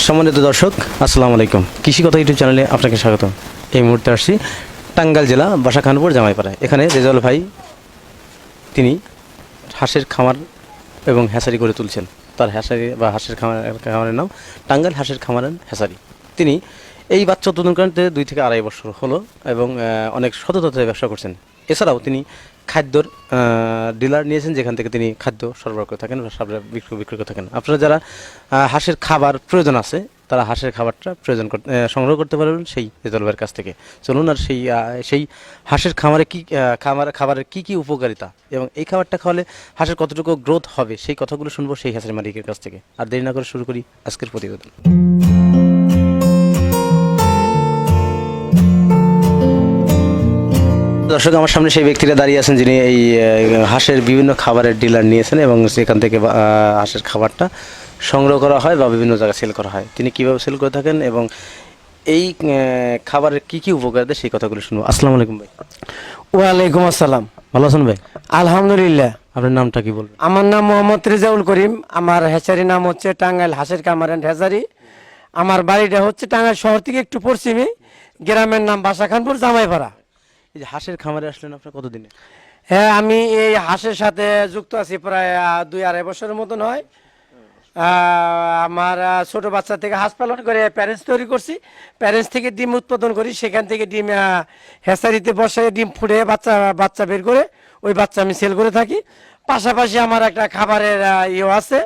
সম্মানিত দর্শক, আসসালামু আলাইকুম। কৃষি কথা ইউটিউব চ্যানেলে আপনাকে স্বাগত। এই মুহূর্তে আসছি টাঙ্গাইল জেলা বাসাখানপুর জামাইপাড়ায়। এখানে রেজাউল ভাই তিনি হাঁসের খামার এবং হ্যাচারি করে তুলছেন। তার হ্যাচারি বা হাঁসের খামারের নাম টাঙ্গাইল হাঁসের খামার অ্যান্ড হ্যাচারি। তিনি এই বাচ্চা উৎপাদন করতে 2 থেকে আড়াই বছর হলো এবং অনেক সততায় ব্যবসা করছেন। এছাড়াও তিনি খাদ্যর ডিলার নিয়েছেন, যেখান থেকে তিনি খাদ্য সরবরাহ করে থাকেন বা বিক্রি করে থাকেন। আপনারা যারা হাঁসের খাবার প্রয়োজন আছে, তারা হাঁসের খাবারটা সংগ্রহ করতে পারবেন সেই রেজাউল ভাইয়ের কাছ থেকে। চলুন আর সেই হাঁসের খাবারের কি উপকারিতা এবং এই খাবারটা খাওয়ালে হাঁসের কতটুকু গ্রোথ হবে সেই কথাগুলো শুনবো সেই হাঁসের মালিকের কাছ থেকে। আর দেরি না করে শুরু করি আজকের প্রতিবেদন। দর্শক, আমার সামনে সেই ব্যক্তিরা দাঁড়িয়ে আছেন যিনি এই হাঁসের বিভিন্ন খাবারের ডিলার নিয়েছেন এবং সেখান থেকে হাঁসের খাবারটা সংগ্রহ করা হয় বা বিভিন্ন জায়গায় সেল করা হয়। তিনি কীভাবে সেল করে থাকেন এবং এই খাবারের কি উপকারিতা সেই কথাগুলো শুনবো। আসসালামু আলাইকুম ভাই। ওয়ালাইকুম আসসালাম। ভালো আছেন ভাই? আলহামদুলিল্লাহ। আপনার নামটা কি বলবেন? আমার নাম মোহাম্মদ রেজাউল করিম। আমার হ্যাচারি নাম হচ্ছে টাঙ্গাইল হাঁসের খামার অ্যান্ড হ্যাচারি। আমার বাড়িটা হচ্ছে টাঙ্গাইল শহর থেকে একটু পশ্চিমে, গ্রামের নাম বাসাখানপুর জামাইপাড়া। এই যে হাঁসের খামারে আসলেন আপনার কতদিনে? হ্যাঁ, আমি এই হাঁসের সাথে যুক্ত আছি প্রায় 2-2.5 বছরের মতন হয়। আমার ছোট বাচ্চা থেকে হাঁস পালন করে প্যারেন্টস তৈরি করছি। প্যারেন্টস থেকে ডিম উৎপাদন করি, সেখান থেকে ডিম হ্যাচারিতে বসায় ডিম ফুটে বাচ্চা বের করে ওই বাচ্চা আমি সেল করে থাকি। পাশাপাশি আমার একটা খাবারের ইয়ে আছে,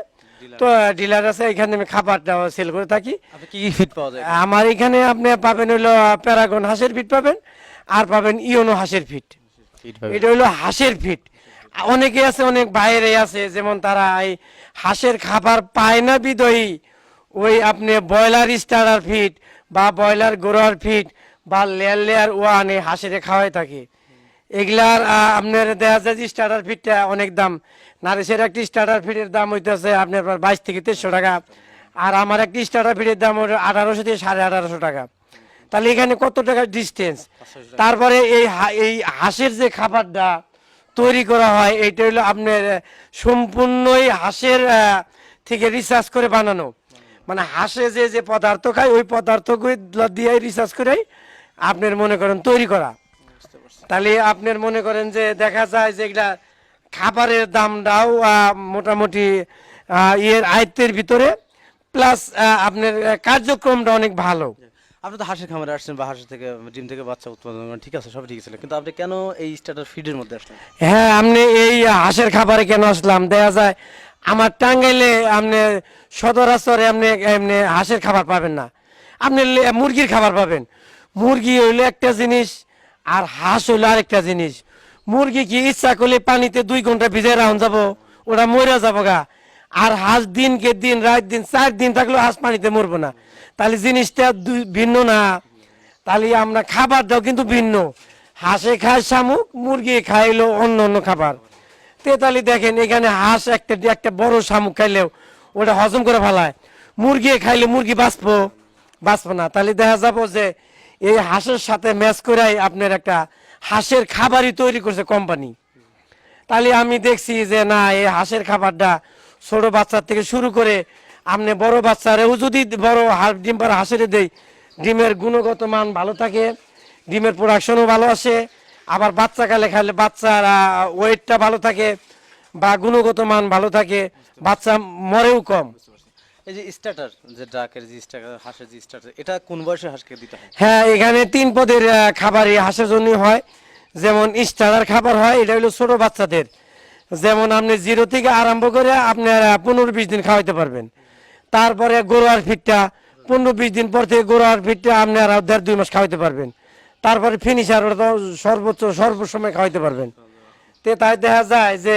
তো ডিলার আছে, এখানে আমি খাবারটা সেল করে থাকি। কি ফিড পাওয়া যায়? আমার এখানে আপনি পাবেন হইলো প্যারাগন হাঁসের ফিট পাবেন, আর পাবেন ইওনো হাঁসের ফিট। এটা হইলো হাঁসের ফিট। অনেকে আছে, অনেক বাইরে আছে, যেমন তারা এই হাঁসের খাবার পায় না বিদয়ী ওই আপনি ব্রয়লার স্টার্টার ফিট বা ব্রয়লার গোড়ার ফিট বা লেয়ার ওয়ান এই হাঁসের খাওয়াই থাকে। এগুলার আপনার দেখা যায় যে স্টার্টার ফিটটা অনেক দাম। নারিশের একটি স্টার্টার ফিটের দাম হইতেছে আপনার 22 থেকে 2300 টাকা, আর আমার একটি স্টার্টার ফিটের দাম 1800 থেকে 1850 টাকা। তাহলে এখানে কত টাকা ডিস্টেন্স। তারপরে এই হাঁসের যে খাবারটা তৈরি করা হয়, এইটা হলো আপনার সম্পূর্ণই হাঁসের থেকে রিসার্চ করে বানানো। মানে হাঁসে যে পদার্থ খায় ওই পদার্থগুলো দিয়ে রিসার্চ করে আপনার মনে করেন তৈরি করা। তাহলে আপনার মনে করেন যে দেখা যায় যে এগুলা খাবারের দামটাও মোটামুটি এর আয়ত্তের ভিতরে, প্লাস আপনার কার্যক্রমটা অনেক ভালো। আপনি তো হাঁসের খামারে আসছেন বা হাঁসের থেকে ডিম থেকে বাচ্চা উৎপাদন ঠিক আছে, সব ঠিক ছিল, কিন্তু আপনি কেন এই স্টার্টার ফিডের মধ্যে আসলেন? হ্যাঁ, আপনি এই হাঁসের খাবারে কেন আসলাম, দেখা যায় আমার টাঙ্গাইলে আপনি সদরাচরে আপনি হাঁসের খাবার পাবেন না, আপনি মুরগির খাবার পাবেন। মুরগি হইলো একটা জিনিস আর হাঁস হইলো আরেকটা জিনিস। মুরগি কি ইচ্ছা করলে পানিতে 2 ঘন্টা ভিজে রাখুন যাবো, ওটা মরে যাবো গা। আর হাঁস দিনকে দিন রাত দিন 4 দিন থাকলেও হাঁস পানিতে মরবো না। তাহলে জিনিসটা ভিন্ন না। তাহলে আমরা খাবারটাও কিন্তু ভিন্ন। হাঁসে খায় শামুক, মুরগি খাইলো অন্য খাবার। তাহলে দেখেন এখানে হাঁস একটা বড় শামুক খাইলেও ওটা হজম করে ফেলায়, মুরগি খাইলে মুরগি বাঁচবো না। তাহলে দেখা যাবো যে এই হাঁসের সাথে ম্যাচ করাই আপনার একটা হাঁসের খাবারই তৈরি করছে কোম্পানি। তাহলে আমি দেখছি যে না, এই হাঁসের খাবারটা ছোট বাচ্চার থেকে শুরু করে আপনি বড় বাচ্চারেও যদি বড় ডিম পাড়া হাঁসের দেই, ডিমের গুণগত মান ভালো থাকে, ডিমের প্রোডাকশনও ভালো আসে, আবার বাচ্চা খাইলে বাচ্চার ওয়েটটা ভালো থাকে বা গুণগত মান ভালো থাকে, বাচ্চা মরেও কম। এই যে স্টার্টার, যে ডাকের যে স্টার্টার, হাঁসের যে স্টার্টার, এটা কোন বয়সে হাঁসকে দিতে হয়? হ্যাঁ, এখানে 3 পদের খাবার এই হাঁসের জন্য হয়। যেমন স্টার্টার খাবার হয়, এটা হলো ছোট বাচ্চাদের, যেমন আপনি 0 থেকে আরম্ভ করে আপনার 15-20 দিন খাওয়াইতে পারবেন। তারপরে গরুয়ার ফিটটা 15-20 দিন পর থেকে গরুয়ার ফিটটা আপনি আর 1.5-2 মাস খাওয়াইতে পারবেন। তারপরে ফিনিশার ওটা সর্বসময় খাওয়াইতে পারবেন। তাই দেখা যায় যে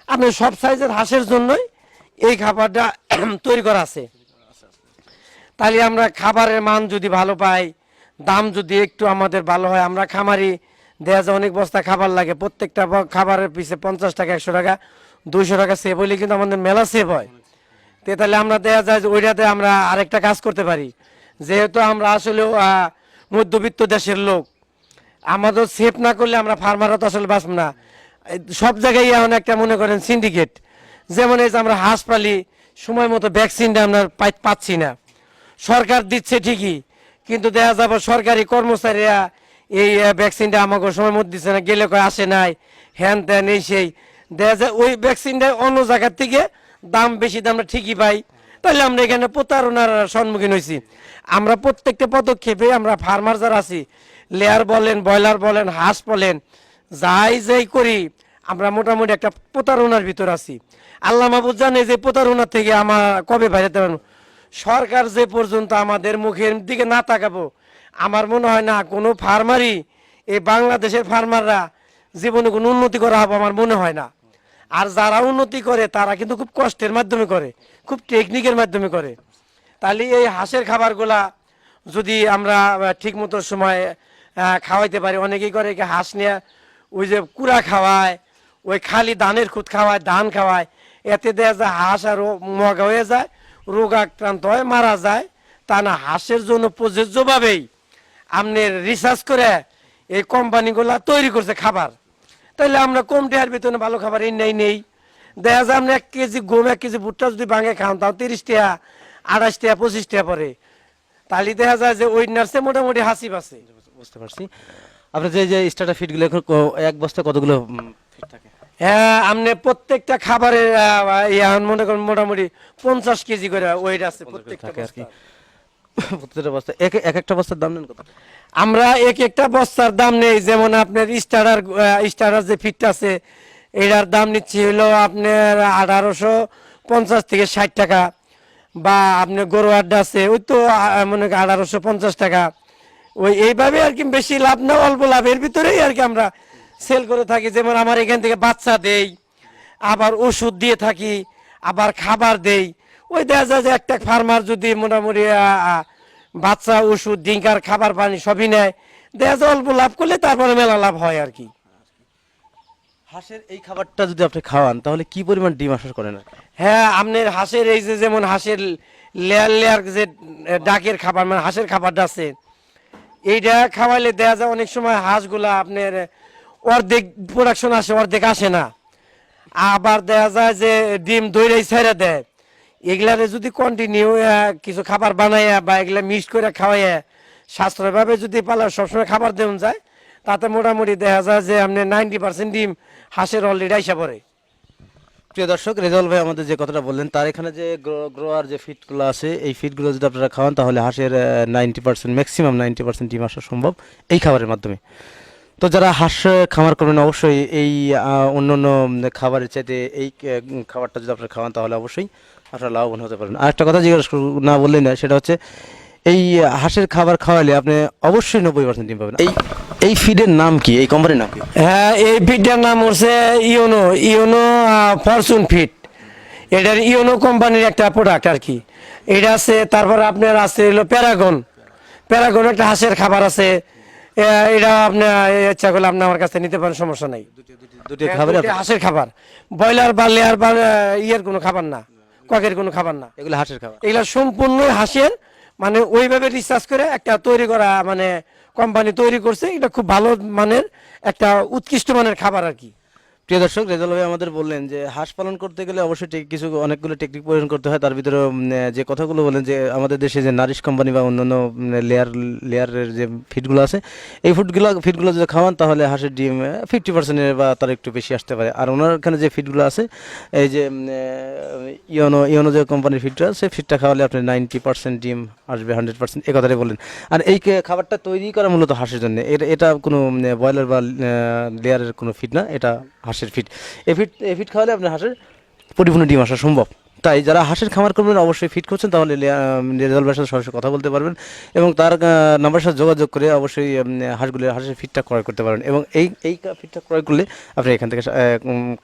আপনি সব সাইজের হাঁসের জন্যই এই খাবারটা তৈরি করা আছে। তাহলে আমরা খাবারের মান যদি ভালো পাই, দাম যদি একটু আমাদের ভালো হয়, আমরা খামারি দেখা যায় অনেক বস্তা খাবার লাগে, প্রত্যেকটা খাবারের পিছে 50 টাকা 100 টাকা 200 টাকা সেভ হইলে কিন্তু আমাদের মেলা সেভ হয়। তাহলে আমরা দেখা যায় যে ওইটাতে আমরা আরেকটা কাজ করতে পারি, যেহেতু আমরা আসলে মধ্যবিত্ত দেশের লোক, আমাদের সেভ না করলে আমরা ফার্মারও তো আসলে বাঁচব না। সব জায়গায় এখন একটা মনে করেন সিন্ডিকেট, যেমন এই যে আমরা হাঁস পালি, সময় মতো ভ্যাকসিনটা আমরা পাচ্ছি না, সরকার দিচ্ছে ঠিকই, কিন্তু দেখা যাবে সরকারি কর্মচারীরা এই ভ্যাকসিনটা আমাকে সময় মধ্যে দিচ্ছে না, গেলে কয় আসে নাই, হ্যান ত্যান এই সেই, দেখা যায় ওই ভ্যাকসিনটা অন্য জায়গার থেকে দাম বেশি দামটা ঠিকই পাই। তাহলে আমরা এখানে প্রতারণার সম্মুখীন হয়েছি। আমরা প্রত্যেকটা পদক্ষেপে আমরা ফার্মার যারা আছি, লেয়ার বলেন, ব্রয়লার বলেন, হাঁস বলেন, যাই করি আমরা মোটামুটি একটা প্রতারণার ভিতর আছি। আল্লাহ মাহবুব জানে যে প্রতারণা থেকে আমার কবে বাইরেতে পারবো। সরকার যে পর্যন্ত আমাদের মুখের দিকে না তাকাবো, আমার মনে হয় না কোনো ফার্মারই, এই বাংলাদেশের ফার্মাররা জীবনে কোনো উন্নতি করা হবে আমার মনে হয় না। আর যারা উন্নতি করে তারা কিন্তু খুব কষ্টের মাধ্যমে করে, খুব টেকনিকের মাধ্যমে করে। তাহলে এই হাঁসের খাবারগুলা যদি আমরা ঠিক মতো সময় খাওয়াইতে পারি, অনেকেই করে কি হাঁস নিয়ে ওই যে কুড়া খাওয়ায়, ওই খালি ধানের খুদ খাওয়ায়, ধান খাওয়ায়, এতে দেয়া যায় হাঁস আর মগা হয়ে যায়, রোগ আক্রান্ত হয়, মারা যায়। তা না, হাঁসের জন্য প্রযোজ্যভাবেই আপনার রিসার্চ করে এই কোম্পানিগুলা তৈরি করছে খাবার। তাহলে আমরা কম টাকার বেতনে ভালো খাবার নেই। দেখা যায় আমরা 1 কেজি গম, 1 কেজি ভুট্টা যদি ভাঙে খাওয়ান, তাও 30 টাকা, 28 টাকা, 25 টাকা পরে। তাহলে দেখা যায় যে ওই নার্সে মোটামুটি হাসি পাচ্ছে। বুঝতে পারছি। আপনার যে স্টার্টার ফিডগুলো এখন এক বস্তা কতগুলো ফিট থাকে? হ্যাঁ, আপনি প্রত্যেকটা খাবারের মনে করেন মোটামুটি 50 কেজি করে ওয়েট আছে প্রত্যেকটা থাকে আর কি। বস্তার। প্রত্যেকটা বস্তা এক একটা বস্তার দাম নেন কত? আমরা এক একটা বস্তার দাম নেই, যেমন আপনার স্টার্টার যে ফিটটা আছে এটার দাম নিচ্ছি হলো আপনার 1850 থেকে 60 টাকা, বা আপনার গরু আড্ডা আছে ওই তো মনে করেন 1850 টাকা। ওই এইভাবে আর কি, বেশি লাভ না অল্প লাভের ভিতরেই আর কি আমরা সেল করে থাকি। যেমন আমার এখান থেকে বাচ্চা দেই, আবার ওষুধ দিয়ে থাকি, আবার খাবার দেই। ওই দেখা যায় যে একটা ফার্মার যদি মোটামুটি বাচ্চা, ওষুধ, ডিঙ্কার, খাবার, পানি সবই নেয়, দেখা যায় অল্প লাভ করলে তারপরে মেলা লাভ হয় আর কি। হাঁসের এই খাবারটা যদি আপনি খাওয়ান তাহলে কি পরিমাণ ডিম আশা করেন? হ্যাঁ, আপনার হাঁসের এই যে যেমন হাঁসের লেয়ার যে ডাকের খাবার, মানে হাঁসের খাবারটা আছে, এইটা খাওয়াইলে দেখা যায় অনেক সময় হাঁসগুলা আপনার অর্ধেক প্রোডাকশন আসে, অর্ধেক আসে না। আবার দেখা যায় যে ডিম দইরাই ছেড়ে দেয়। এগুলারে যদি কন্টিনিউ কিছু খাবার বানাইয়া বা এগুলা মিক্স করে খাওয়াইয়া সাশ্রয়ভাবে যদি পালা সবসময় খাবার দেওয়া যায়, তাতে মোটামুটি দেখা যায় যে আপনার 90% ডিম হাঁসের অলরেডি আইসা পড়ে। প্রিয় দর্শক, রেজাউল ভাই আমাদের যে কথাটা বললেন, তার এখানে যে গ্রোয়ার যে ফিডগুলো আছে, এই ফিডগুলো যদি আপনারা খাওয়ান তাহলে হাঁসের 90%, ম্যাক্সিমাম 90% ডিম আসা সম্ভব এই খাবারের মাধ্যমে। তো যারা হাঁস খামার করবেন অবশ্যই এই অন্য অন্য খাবারের চাইতে এই খাবারটা যদি আপনারা খাওয়ান তাহলে অবশ্যই আপনারা লাভবান হতে পারেন। আর একটা কথা জিজ্ঞাসা না বললেই না, সেটা হচ্ছে এই হাঁসের খাবার খাওয়ালে আপনি অবশ্যই 90% ডিম পাবেন। এই ফিডের নাম কি, এই কোম্পানির নাম কি? হ্যাঁ, এই ফিডটার নাম হচ্ছে ইওনো ফরচুন ফিড। এটার ইওনো কোম্পানির একটা প্রোডাক্ট আর কি। এটা আছে, তারপর আপনার আছে হলো প্যারাগন একটা হাঁসের খাবার আছে। এটা আপনি ইচ্ছা করলে আপনি আমার কাছে নিতে পারেন, সমস্যা নাই। দুটি খাবার হাঁসের খাবার, ব্রয়লার বা লেয়ার বা ইয়ের কোনো খাবার না, ককের কোনো খাবার না, এগুলো হাঁসের খাবার। এগুলা সম্পূর্ণ হাঁসের, মানে ওইভাবে রিসার্চ করে একটা তৈরি করা, মানে কোম্পানি তৈরি করছে। এটা খুব ভালো মানের একটা উৎকৃষ্ট মানের খাবার আর কি। প্রিয় দর্শক, রেজাউল ভাই আমাদের বললেন যে হাঁস পালন করতে গেলে অবশ্যই কিছু অনেকগুলো টেকনিক প্রয়োজন করতে হয়। তার ভিতরে যে কথাগুলো বলেন যে আমাদের দেশে যে নারিশ কোম্পানি বা অন্যান্য লেয়ারের যে ফিডগুলো আছে, এই ফিডগুলো যদি খাওয়ান তাহলে হাঁসের ডিম 50% বা তার একটু বেশি আসতে পারে। আর ওনার এখানে যে ফিডগুলো আছে, এই যে ইওনো যে কোম্পানির ফিডটা, সেই ফিডটা খাওয়ালে আপনি 90% ডিম আসবে, 100% এই কথাটাই বললেন। আর এই খাবারটা তৈরি করা মূলত হাঁসের জন্য, এটা কোনো ব্রয়লার বা লেয়ারের কোনো ফিড না, এটা হাঁসের ফিড। এই ফিড খাওয়ালে আপনার হাঁসের পরিপূর্ণ ডিম আসা সম্ভব। তাই যারা হাঁসের খামার করবেন অবশ্যই ফিড করছেন তাহলে রেজাউল ভাইয়ের সাথে সরাসরি কথা বলতে পারবেন এবং তার নাম্বারের সাথে যোগাযোগ করে অবশ্যই হাঁসের ফিডটা ক্রয় করতে পারবেন। এবং এই ফিডটা ক্রয় করলে আপনি এখান থেকে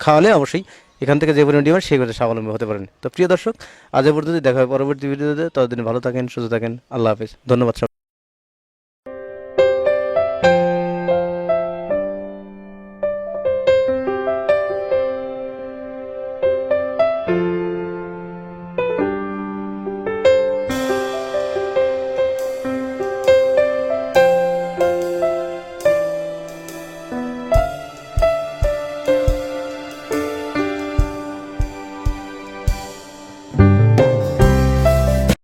খাওয়ালে অবশ্যই এখান থেকে যে পরিমাণ ডিম হয় সেগুলো স্বাবলম্বী হতে পারেন। তো প্রিয় দর্শক, আজ পর্যন্ত দেখা হয় পরবর্তী ভিডিওতে। ততদিন ভালো থাকেন, সুস্থ থাকেন। আল্লাহ হাফেজ, ধন্যবাদ।